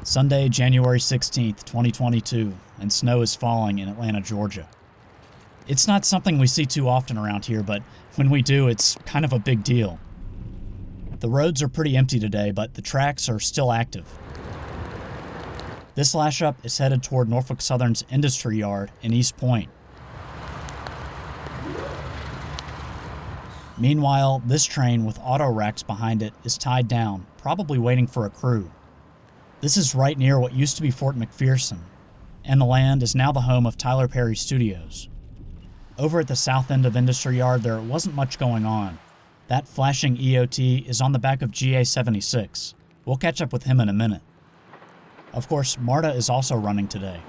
Sunday, January 16th, 2022, and snow is falling in Atlanta, Georgia. It's not something we see too often around here, but when we do, it's kind of a big deal. The roads are pretty empty today, but the tracks are still active. This lash-up is headed toward Norfolk Southern's Industry Yard in East Point. Meanwhile, this train with auto racks behind it is tied down, probably waiting for a crew. This is right near what used to be Fort McPherson, and the land is now the home of Tyler Perry Studios. Over at the south end of Industry Yard, there wasn't much going on. That flashing EOT is on the back of GA-76. We'll catch up with him in a minute. Of course, MARTA is also running today.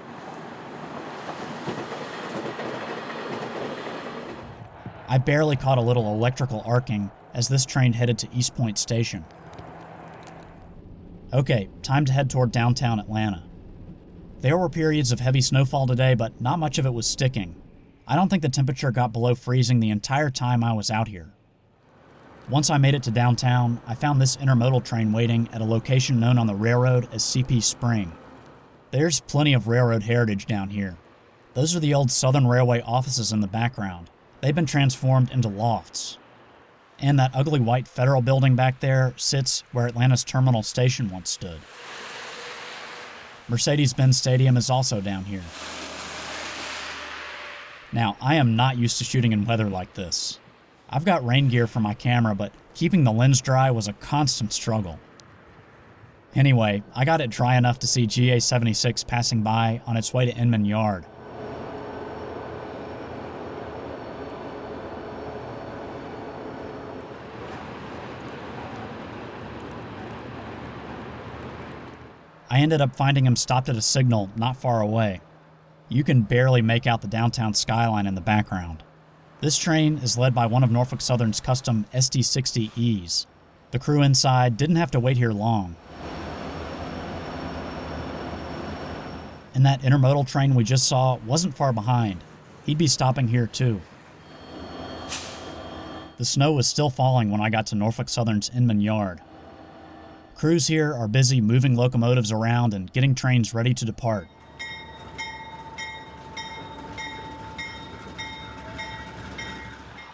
I barely caught a little electrical arcing as this train headed to East Point Station. Okay, time to head toward downtown Atlanta. There were periods of heavy snowfall today, but not much of it was sticking. I don't think the temperature got below freezing the entire time I was out here. Once I made it to downtown, I found this intermodal train waiting at a location known on the railroad as CP Spring. There's plenty of railroad heritage down here. Those are the old Southern Railway offices in the background. They've been transformed into lofts. And that ugly white federal building back there sits where Atlanta's Terminal Station once stood. Mercedes-Benz Stadium is also down here. Now, I am not used to shooting in weather like this. I've got rain gear for my camera, but keeping the lens dry was a constant struggle. Anyway, I got it dry enough to see GA-76 passing by on its way to Inman Yard. I ended up finding him stopped at a signal not far away. You can barely make out the downtown skyline in the background. This train is led by one of Norfolk Southern's custom SD60Es. The crew inside didn't have to wait here long. And that intermodal train we just saw wasn't far behind. He'd be stopping here too. The snow was still falling when I got to Norfolk Southern's Inman Yard. Crews here are busy moving locomotives around and getting trains ready to depart.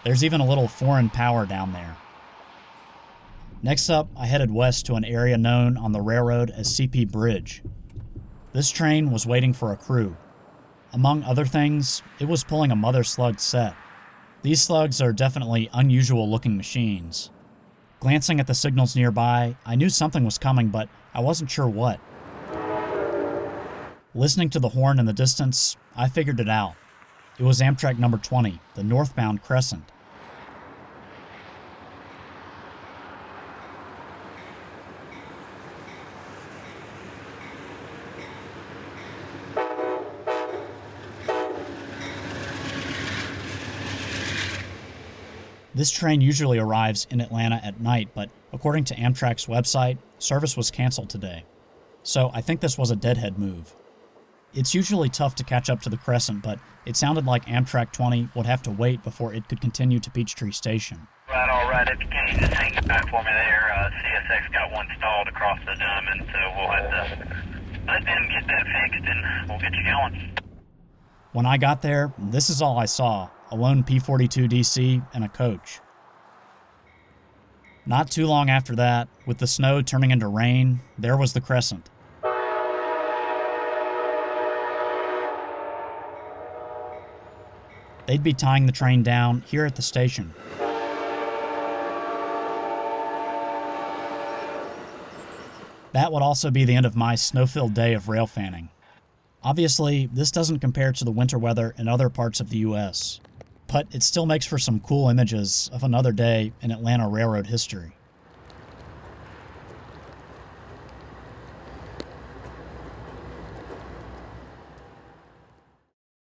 There's even a little foreign power down there. Next up, I headed west to an area known on the railroad as CP Bridge. This train was waiting for a crew. Among other things, it was pulling a mother slug set. These slugs are definitely unusual looking machines. Glancing at the signals nearby, I knew something was coming, but I wasn't sure what. Listening to the horn in the distance, I figured it out. It was Amtrak number 20, the northbound Crescent. This train usually arrives in Atlanta at night, but according to Amtrak's website, service was canceled today. So I think this was a deadhead move. It's usually tough to catch up to the Crescent, but it sounded like Amtrak 20 would have to wait before it could continue to Peachtree Station. All right. If you can, just hang back for me there. CSX got one stalled across the diamond, so we'll have to let them get that fixed, and we'll get you going. When I got there, this is all I saw, a lone P-42DC and a coach. Not too long after that, with the snow turning into rain, there was the Crescent. They'd be tying the train down here at the station. That would also be the end of my snow-filled day of rail fanning. Obviously, this doesn't compare to the winter weather in other parts of the U.S., but it still makes for some cool images of another day in Atlanta railroad history.